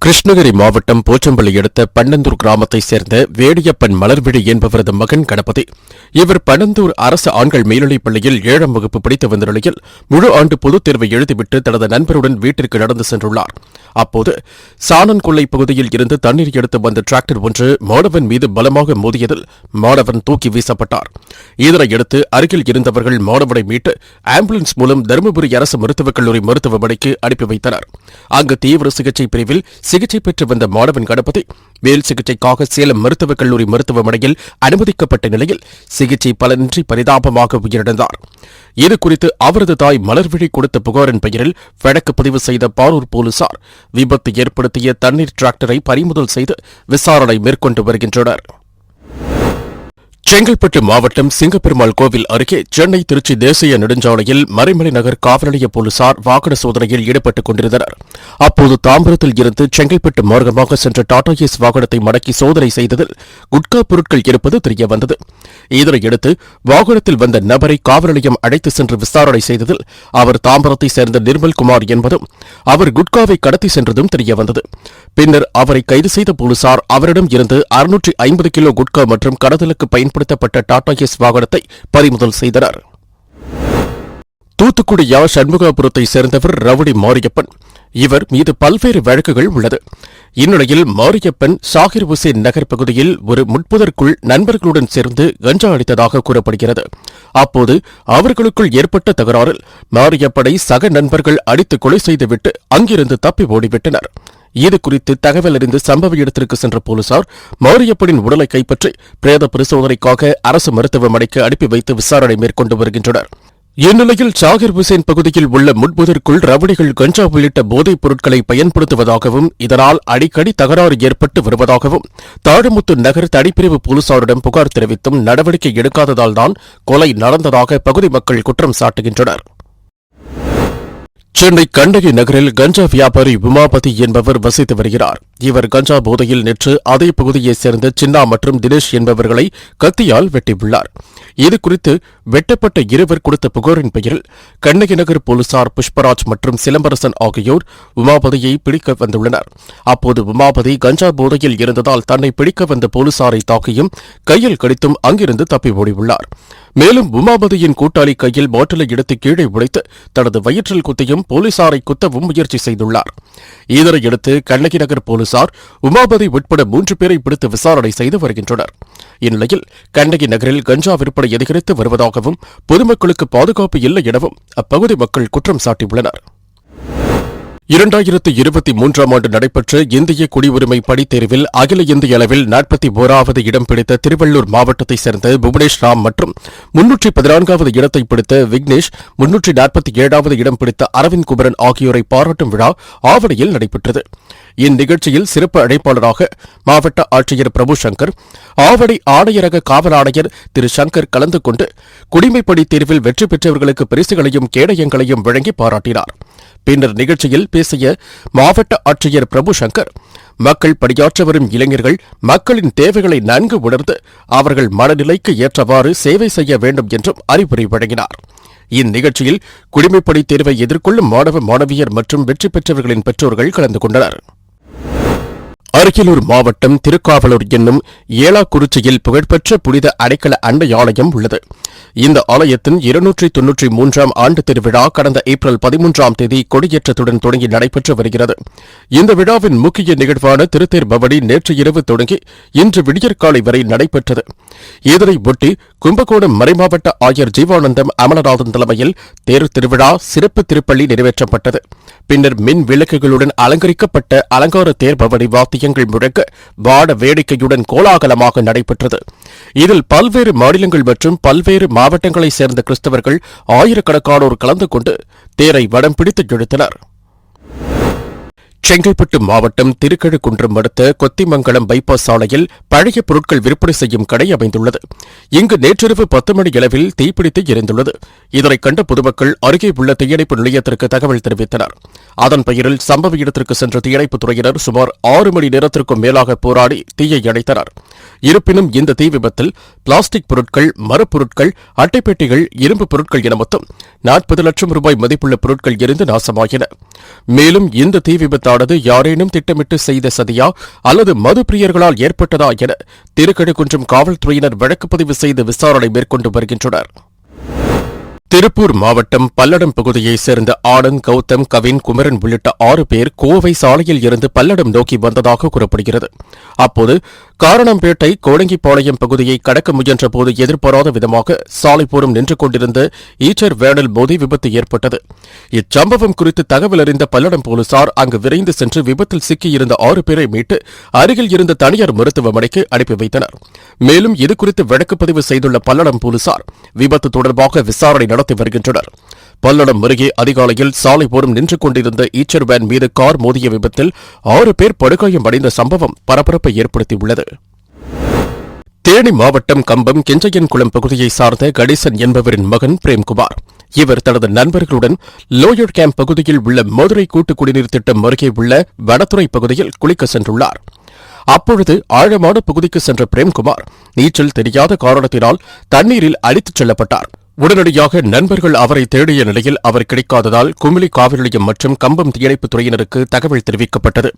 கிருஷ்ணகிரி மாவட்டம் போச்சம்பள்ளி அடுத்த பன்னந்தூர் கிராமத்தைச் சேர்ந்த வேடியப்பன் மலர்விழி என்பவரது மகன் கணபதி. இவர் பன்னந்தூர் அரசு ஆண்கள் மேல்நிலைப் பள்ளியில் 7ஆம் வகுப்பு படித்து வந்த நிலையில் முழு ஆண்டு பொதுத் தேர்வை எழுதிவிட்டு தனது நண்பருடன் வீட்டிற்கு நடந்து சென்றுள்ளார். அப்போது சாணன்கொள்ளை பகுதியில் இருந்து தண்ணீர் எடுத்து வந்த டிராக்டர் ஒன்று மாணவன் மீது பலமாக மோதியதில் மாணவன் தூக்கி வீசப்பட்டார். இதனையடுத்து அருகில் இருந்தவர்கள் மாணவனை மீட்டு ஆம்புலன்ஸ் மூலம் தருமபுரி அரசு மருத்துவக் கல்லூரி மருத்துவமனைக்கு அனுப்பி வைத்தனர். அங்கு தீவிர சிகிச்சை பிரிவில் சிகிச்சை பெற்று வந்த மாணவன் கணபதி மேல் சிகிச்சைக்காக சேலம் மருத்துவக் கல்லூரி மருத்துவமனையில் அனுமதிக்கப்பட்ட நிலையில் சிகிச்சை பலனின்றி பரிதாபமாக உயிரிழந்தார். இதுகுறித்து அவரது தாய் மலர்விழி கொடுத்த புகாரின் பெயரில் வழக்கு பதிவு செய்த பாரூர் போலீசார் விபத்து ஏற்படுத்திய தண்ணீர் டிராக்டரை பறிமுதல் செய்து விசாரணை மேற்கொண்டு வருகின்றனர். செங்கல்பட்டு மாவட்டம் சிங்கப்பெருமாள் கோவில் அருகே சென்னை திருச்சி தேசிய நெடுஞ்சாலையில் மறைமலை நகர் காவல் நிலைய போலீசார் வாகன சோதனையில் ஈடுபட்டுக் கொண்டிருந்தனர். அப்போது தாம்பரத்தில் இருந்து செங்கல்பட்டு மார்க்கமாக சென்ற டாடா ஏஸ் வாகனத்தை மடக்கி சோதனை செய்ததில் குட்கா பொருட்கள் இருப்பது தெரியவந்தது. இதனையடுத்து வாகனத்தில் வந்த நபரை காவல் நிலையம் அழைத்து சென்று விசாரணை செய்ததில் அவர் தாம்பரத்தைச் சேர்ந்த நிர்மல்குமார் என்பதும் அவர் குட்காவை கடத்தி சென்றதும் தெரியவந்தது. பின்னர் அவரை கைது செய்த போலீசார் அவரிடம் இருந்து 650 கிலோ குட்கா மற்றும் கடத்தலுக்கு பயன்படுத்தப்பட்ட டாடா ஏஸ் வாகனத்தை பறிமுதல் செய்தனர். தூத்துக்குடி சண்முகாபுரத்தைச் சேர்ந்தவர் ரவுடி மாரியப்பன். இவர் மீது பல்வேறு வழக்குகள் உள்ளது. இந்நிலையில் மாரியப்பன் சாகிர் ஹுசேன் நகர் பகுதியில் ஒரு முட்புதற்குள் நண்பர்களுடன் சேர்ந்து கஞ்சா அடித்ததாக கூறப்படுகிறது. அப்போது அவர்களுக்குள் ஏற்பட்ட தகராறில் மாரியப்பனை சக நண்பர்கள் அடித்து கொலை செய்துவிட்டு அங்கிருந்து தப்பி ஓடிவிட்டனர். இதுகுறித்து தகவல் அறிந்து சம்பவ இடத்திற்கு சென்ற போலீசார் மாரியப்பனின் உடலை கைப்பற்றி பிரேத பரிசோதனைக்காக அரசு மருத்துவமனைக்கு அனுப்பி வைத்து விசாரணை மேற்கொண்டு வருகின்றனர். இந்நிலையில் சாகிர் ஹுசேன் பகுதியில் உள்ள முட்புதற்குள் ரவுடிகள் கஞ்சா உள்ளிட்ட போதைப் பொருட்களை பயன்படுத்துவதாகவும் இதனால் அடிக்கடி தகராறு ஏற்பட்டு வருவதாகவும் தாழமுத்து நகர் தனிப்பிரிவு போலீசாரிடம் புகார் தெரிவித்தும் நடவடிக்கை எடுக்காததால்தான் கொலை நடந்ததாக பகுதி மக்கள் குற்றம் சாட்டுகின்றனர். சென்னை கண்ணகி நகரில் கஞ்சா வியாபாரி உமாபதி என்பவர் வசித்து வருகிறார். இவர் கஞ்சா போதையில் நேற்று அதே பகுதியைச் சேர்ந்த சின்னா மற்றும் தினேஷ் என்பவர்களை கத்தியால் வெட்டியுள்ளார். இதுகுறித்து வெட்டப்பட்ட இருவர் கொடுத்த புகாரின் பெயரில் கண்ணகி நகர் போலீசார் புஷ்பராஜ் மற்றும் சிலம்பரசன் ஆகியோர் உமாபதியை பிடிக்க வந்துள்ளனர். அப்போது உமாபதி கஞ்சா போதையில் இருந்ததால் தன்னை பிடிக்க வந்த போலீசாரை தாக்கியும் கையில் கடித்தும் அங்கிருந்து தப்பி ஓடியுள்ளார். மேலும் உமாபதியின் கூட்டாளி கையில் பாட்டிலை எடுத்து கீழே உடைத்து தனது வயிற்றில் குத்தியும் போலீசாரை குத்தவும் முயற்சி செய்துள்ளார். இதனையடுத்து கண்ணகி நகர் போலீசார் உமாபதி உட்பட 3 பேரை பிடித்து விசாரணை செய்து வருகின்றனர். இந்நிலையில் கண்ணகி நகரில் கஞ்சா விற்பனை அதிகரித்து வருவதாகவும் பொதுமக்களுக்கு பாதுகாப்பு இல்லை எனவும் அப்பகுதி மக்கள் குற்றம் சாட்டியுள்ளனர். 2023ஆம் ஆண்டு நடைபெற்ற இந்திய குடியுரிமை படித்தேர்வில் அகில இந்திய அளவில் 41வது இடம் பிடித்த திருவள்ளூர் மாவட்டத்தைச் சேர்ந்த புவனேஷ் ராம் மற்றும் 314வது இடத்தை பிடித்த விக்னேஷ், 347வது இடம் பிடித்த அரவிந்த் குமரன் ஆகியோரை பாராட்டும் விழா ஆவடியில் நடைபெற்றது. இந்நிகழ்ச்சியில் சிறப்பு அழைப்பாளராக மாவட்ட ஆட்சியர் பிரபு சங்கர், ஆவடி ஆணையரக காவல் ஆணையர் திரு சங்கர் கலந்து கொண்டு குடிமைப்படி தேர்வில் வெற்றி பெற்றவர்களுக்கு பரிசுகளையும் கேடயங்களையும் வழங்கி பாராட்டினார். பின்னர் நிகழ்ச்சியில் பேசிய மாவட்ட ஆட்சியர் பிரபு சங்கர், மக்கள் பணியாற்ற வரும் இளைஞர்கள் மக்களின் தேவைகளை நன்கு உணர்ந்து அவர்கள் மனநிலைக்கு ஏற்றவாறு சேவை செய்ய வேண்டும் என்றும் அறிவுரை வழங்கினார். இந்நிகழ்ச்சியில் குடிமைப்படி தேர்வை எதிர்கொள்ளும் மாணவ மாணவியர் மற்றும் வெற்றி பெற்றவர்களின் பெற்றோர்கள் கலந்து கொண்டனர். அரியலூர் மாவட்டம் திருக்காவலூர் என்னும் ஏலாக்குறிச்சியில் புகழ்பெற்ற புனித அடைக்கல அன்னை ஆலயம் உள்ளது. இந்த ஆலயத்தின் 293ஆம் ஆண்டு திருவிழா கடந்த ஏப்ரல் 13ஆம் தேதி கொடியேற்றத்துடன் தொடங்கி நடைபெற்று வருகிறது. இந்த விழாவின் முக்கிய நிகழ்வான திருத்தேர் பவனி நேற்று இரவு தொடங்கி இன்று விடியற்காலை வரை நடைபெற்றது. இதனை ஒட்டி கும்பகோணம் மறைமாவட்ட ஆயர் ஜீவானந்தம் அமலநாதன் தலைமையில் தேர் திருவிழா சிறப்பு திருப்பள்ளி நிறைவேற்றப்பட்டது. பின்னர் மின் விளக்குகளுடன் அலங்கரிக்கப்பட்ட அலங்கார தேர் பவனி வாத்தியங்கள் முழங்க வாட வேடிக்கையுடன் கோலாகலமாக நடைபெற்றது. இதில் பல்வேறு மாநிலங்கள் மற்றும் பல்வேறு மாவட்டங்களைச் சேர்ந்த கிறிஸ்தவர்கள் ஆயிரக்கணக்கானோர் கலந்து கொண்டு தேரை வடம் பிடித்து இழுத்தனர். செங்கல்பட்டு மாவட்டம் திருக்கழுக்குன்றம் அடுத்த கொத்திமங்கலம் பைபாஸ் சாலையில் பழைய பொருட்கள் விற்பனை செய்யும் கடை அமைந்துள்ளது. இங்கு நேற்றிரவு 10 மணி அளவில் தீப்பிடித்து எரிந்துள்ளது. இதனைக் கண்ட பொதுமக்கள் அருகே உள்ள தீயணைப்பு நிலையத்திற்கு தகவல் தெரிவித்தனர். அதன் பெயரில் சம்பவ இடத்திற்கு சென்ற தீயணைப்புத் துறையினர் சுமார் 6 மணி நேரத்திற்கும் மேலாக போராடி தீயை அணைத்தனர். இருப்பினும் இந்த தீ விபத்தில் பிளாஸ்டிக் பொருட்கள், மரப்பொருட்கள், அட்டைப்பெட்டிகள், இரும்பு பொருட்கள் என மொத்தம் 40 லட்சம் ரூபாய் மதிப்புள்ள பொருட்கள் எரிந்து நாசமாயின. மேலும் இந்த தீ விபத்தானது யாரேனும் திட்டமிட்டு செய்த சதியா அல்லது மது பிரியர்களால் ஏற்பட்டதா என திருக்கழுக்குன்றம் காவல்துறையினர் வழக்குப்பதிவு செய்து விசாரணை மேற்கொண்டு வருகின்றனர். திருப்பூர் மாவட்டம் பல்லடம் பகுதியைச் சேர்ந்த ஆனந்த், கௌதம், கவின், குமரன் உள்ளிட்ட 6 பேர் கோவை சாலையில் இருந்து பல்லடம் நோக்கி வந்ததாக கூறப்படுகிறது. அப்போது காரணம்பேட்டை கோடங்கிப்பாளையம் பகுதியை கடக்க முயன்றபோது எதிர்பாராத விதமாக சாலைப்போரம் நின்று கொண்டிருந்த ஈச்சர் வேனில் மோதி விபத்து ஏற்பட்டது. இச்சம்பவம் குறித்து தகவல் அறிந்த பல்லடம் போலீசார் அங்கு விரைந்து சென்று விபத்தில் சிக்கியிருந்த 6 பேரை மீட்டு அருகில் இருந்த தனியார் மருத்துவமனைக்கு அனுப்பி வைத்தனர். மேலும் இதுகுறித்து வழக்குப்பதிவு செய்துள்ள பல்லடம் போலீசார் விபத்து தொடர்பாக விசாரணை நடத்தி வருகின்றனர். பல்லடம் அருகே அதிகாலையில் சாலைப்போரம் நின்று கொண்டிருந்த ஈச்சர் வேன் மீது கார் மோதிய விபத்தில் 6 பேர் படுகாயம் அடைந்த சம்பவம் பரபரப்பை ஏற்படுத்தியுள்ளது. தேனி மாவட்டம் கம்பம் கெஞ்சையன்குளம் பகுதியை சார்ந்த கணேசன் என்பவரின் மகன் பிரேம்குமார். இவர் தனது நண்பர்களுடன் லோயர் கேம்ப் பகுதியில் உள்ள மதுரை கூட்டு குடிநீர் திட்டம் அருகே உள்ள வடத்துறை பகுதியில் குளிக்க சென்றுள்ளார். அப்பொழுது ஆழமான பகுதிக்கு சென்ற பிரேம்குமார் நீச்சல் தெரியாத காரணத்தினால் தண்ணீரில் அடித்துச் செல்லப்பட்டார். உடனடியாக நண்பர்கள் அவரை தேடிய நிலையில் அவர் கிடைக்காததால் குமிளி காவல் நிலையம் மற்றும் கம்பம் தீயணைப்புத் துறையினருக்கு தகவல் தெரிவிக்கப்பட்டது.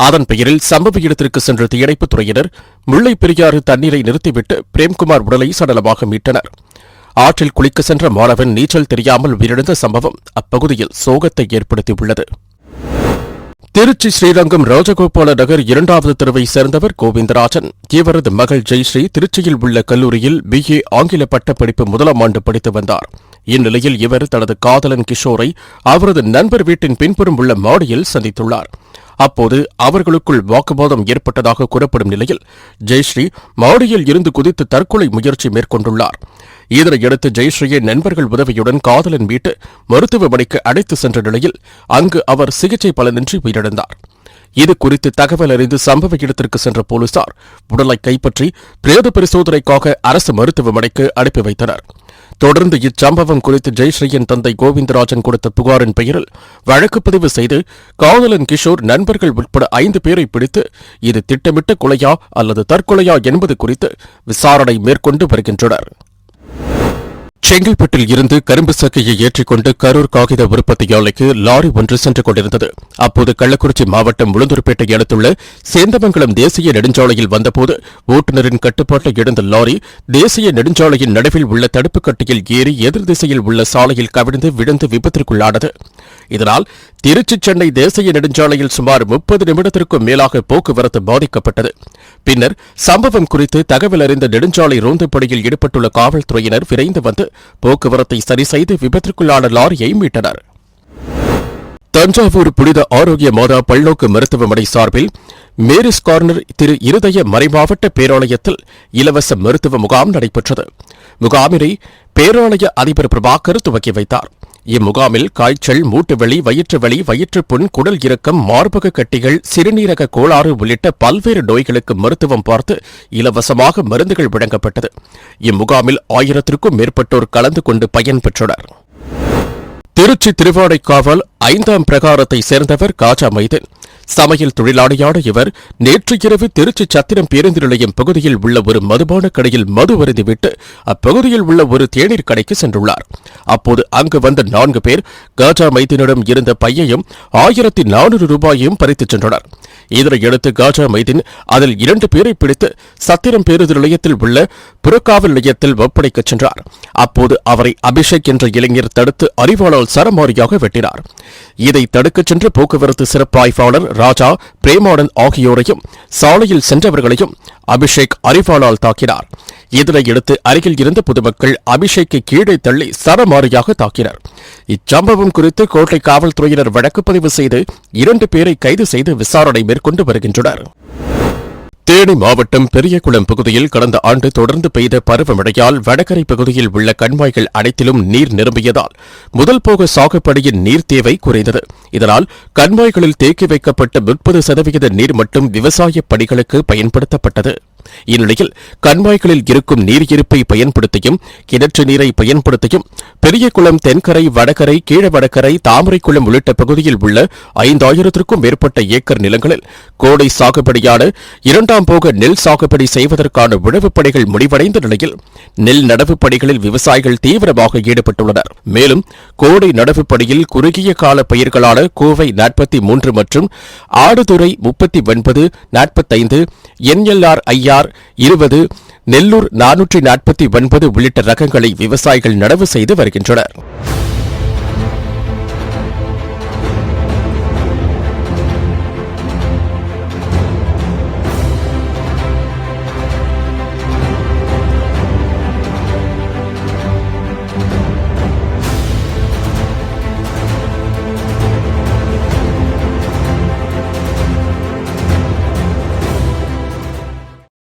அதன் பெயரில் சம்பவ இடத்திற்கு சென்ற தீயணைப்புத் துறையினர் முல்லைப் பெரியாறு தண்ணீரை நிறுத்திவிட்டு பிரேம்குமார் உடலை சடலமாக மீட்டனர். ஆற்றில் குளிக்க சென்ற மாணவன் நீச்சல் தெரியாமல் உயிரிழந்த சம்பவம் அப்பகுதியில் சோகத்தை ஏற்படுத்தியுள்ளது. திருச்சி ஸ்ரீரங்கம் ராஜகோபால நகர் 2வது தெருவை சேர்ந்தவர் கோவிந்தராஜன். இவரது மகள் ஜெயஸ்ரீ திருச்சியில் உள்ள கல்லூரியில் BA ஆங்கில பட்டப்படிப்பு 1ஆம் ஆண்டு படித்து வந்தார். இந்நிலையில் இவர் தனது காதலன் கிஷோரை அவரது நண்பர் வீட்டின் பின்புறம் உள்ள மாடியில் சந்தித்துள்ளார். அப்போது அவர்களுக்குள் வாக்குவாதம் ஏற்பட்டதாக கூறப்படும் நிலையில் ஜெயஸ்ரீ மாடியில் இருந்து குதித்து தற்கொலை முயற்சி மேற்கொண்டுள்ளார். இதனையடுத்து ஜெயஸ்ரீயை நண்பர்கள் உதவியுடன் காதலன் மீட்டு மருத்துவமனைக்கு அழைத்து சென்ற நிலையில் அங்கு அவர் சிகிச்சை பலனின்றி உயிரிழந்தார். இதுகுறித்து தகவல் அறிந்து சம்பவ இடத்திற்கு சென்ற போலீசார் உடலை கைப்பற்றி பிரேத பரிசோதனைக்காக அரசு மருத்துவமனைக்கு அனுப்பி வைத்தனர். தொடர்ந்து இச்சம்பவம் குறித்து ஜெயஸ்ரீயின் தந்தை கோவிந்தராஜன் கொடுத்த புகாரின் பெயரில் வழக்குப்பதிவு செய்து காதலன் கிஷோர் நண்பர்கள் உட்பட 5 பேரை பிடித்து இது திட்டமிட்ட கொலையா அல்லது தற்கொலையா என்பது குறித்து விசாரணை மேற்கொண்டு வருகின்றனர். செங்கல்பட்டில் இருந்து கரும்பு சக்கையை ஏற்றிக்கொண்டு கரூர் காகித உற்பத்தி ஆலைக்கு லாரி ஒன்று சென்று கொண்டிருந்தது. அப்போது கள்ளக்குறிச்சி மாவட்டம் உளுந்தூர்பேட்டை அடுத்துள்ள சேந்தமங்கலம் தேசிய நெடுஞ்சாலையில் வந்தபோது ஓட்டுநரின் கட்டுப்பாட்டை இழந்த லாரி தேசிய நெடுஞ்சாலையின் நடுவில் உள்ள தடுப்பு கட்டியில் ஏறி எதிர் திசையில் உள்ள சாலையில் கவிழ்ந்து விழுந்து விபத்திற்குள்ளானது. இதனால் திருச்சி சென்னை தேசிய நெடுஞ்சாலையில் சுமார் 30 நிமிடத்திற்கும் மேலாக போக்குவரத்து பாதிக்கப்பட்டது. பின்னர் சம்பவம் குறித்து தகவல் அறிந்த நெடுஞ்சாலை ரோந்துப்பணியில் ஈடுபட்டுள்ள காவல்துறையினர் விரைந்து வந்து போக்குவரத்தை சரி செய்து விபத்திற்குள்ளான லாரியை மீட்டனர். தஞ்சாவூர் புனித ஆரோக்கிய மாதா பல்நோக்கு மருத்துவமனை சார்பில் மேரிஸ் கார்னர் திரு இருதய மறைமாவட்ட பேராலயத்தில் இலவச மருத்துவ முகாம் நடைபெற்றது. முகாமினை பேராலய அதிபர் பிரபாகர் துவக்கி வைத்தார். இம்முகாமில் காய்ச்சல், மூட்டுவலி, வயிற்றுவலி, வயிற்றுப்புண், குடல் இறக்கம், மார்பக கட்டிகள், சிறுநீரக கோளாறு உள்ளிட்ட பல்வேறு நோய்களுக்கு மருத்துவம் பார்த்து இலவசமாக மருந்துகள் வழங்கப்பட்டது. இம்முகாமில் 1000க்கும் மேற்பட்டோர் கலந்து கொண்டு பயன்பெற்றனர். திருச்சி திருவானைக்காவல் 5ஆம் பிரகாரத்தை சேர்ந்தவர் காஜா மைதீன். சமையல் தொழிலாளியான இவர் நேற்று இரவு திருச்சி சத்திரம் பேருந்து நிலையம் பகுதியில் உள்ள ஒரு மதுபான கடையில் மது அருந்திவிட்டு அப்பகுதியில் உள்ள ஒரு தேநீர் கடைக்கு சென்றுள்ளார். அப்போது அங்கு வந்த 4 பேர் காஜா மைதீனிடம் இருந்த பையையும் 1400 ரூபாயையும் பறித்துச் சென்றனர். இதனையடுத்து காஜா மைதீன் அதில் 2 பேரை பிடித்து சத்திரம் பேருந்து நிலையத்தில் உள்ள புறக்காவல் நிலையத்தில் ஒப்படைக்கச் சென்றார். அப்போது அவரை அபிஷேக் என்ற இளைஞர் தடுத்து அறிவாளால் சரமாரியாக வெட்டினார். இதை தடுக்கச் சென்ற போக்குவரத்து சிறப்பு ஆய்வாளர் ராஜா, பிரேமானந்த் ஆகியோரையும் சாலையில் சென்றவர்களையும் அபிஷேக் அறிவாளால் தாக்கினார். இதனையடுத்து அருகில் இருந்த பொதுமக்கள் அபிஷேக்கை கீழே தள்ளி சரமாரியாக தாக்கினர். இச்சம்பவம் குறித்து கோட்டை காவல்துறையினர் வழக்கு பதிவு செய்து 2 பேரை கைது செய்து விசாரணை மேற்கொண்டு வருகின்றனர். தேனி மாவட்டம் பெரியகுளம் பகுதியில் கடந்த ஆண்டு தொடர்ந்து பெய்த பருவமழையால் வடகரை பகுதியில் உள்ள கண்மாய்கள் அனைத்திலும் நீர் நிரம்பியதால் முதல் போக சாகுபடியின் நீர் தேவை குறைந்தது. இதனால் கண்மாய்களில் தேக்கி வைக்கப்பட்ட 30% நீர் மட்டும் விவசாய பணிகளுக்கு பயன்படுத்தப்பட்டது. இந்நிலையில் கண்மாய்களில் இருக்கும் நீர் இருப்பை பயன்படுத்தியும் கிணற்று நீரை பயன்படுத்தியும் பெரியகுளம் தென்கரை வடகரை கீழ வடகரை தாமரைக்குளம் உள்ளிட்ட பகுதியில் உள்ள 5000த்திற்கும் மேற்பட்ட ஏக்கர் நிலங்களில் கோடை சாகுபடியான 2ஆம் போக நெல் சாகுபடி செய்வதற்கான உழவுப் பணிகள் முடிவடைந்த நிலையில் நெல் நடவுப் பணிகளில் விவசாயிகள் தீவிரமாக ஈடுபட்டுள்ளனர். மேலும் கோடை நடவுப் பணியில் குறுகிய கால பயிர்களான கோவை 43 மற்றும் ஆடுதுறை 39, 45, NLR IR 20, நெல்லூர் 449 உள்ளிட்ட ரகங்களை விவசாயிகள் நடவு செய்து வருகின்றனர்.